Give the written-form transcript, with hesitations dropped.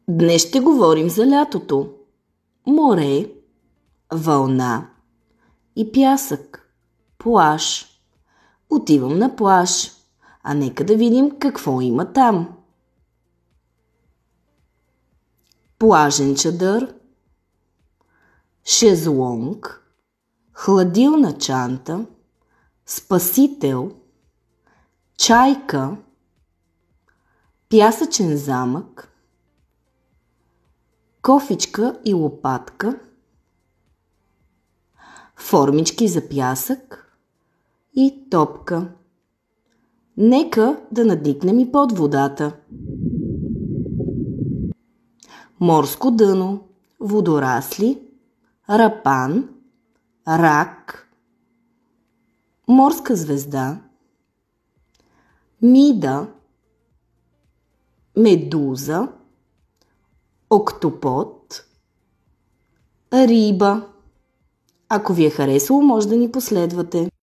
Днес ще говорим за лятото. Море, вълна и пясък. Плаж. Отивам на плаж. А нека да видим какво има там. Плажен чадър, шезлонг, хладилна чанта, спасител, чайка, пясъчен замък, кофичка и лопатка, формички за пясък и топка. Нека да надникнем и под водата. Морско дъно, водорасли, рапан, рак, морска звезда, мида, медуза, октопод, риба. Ако ви е харесало, може да ни последвате.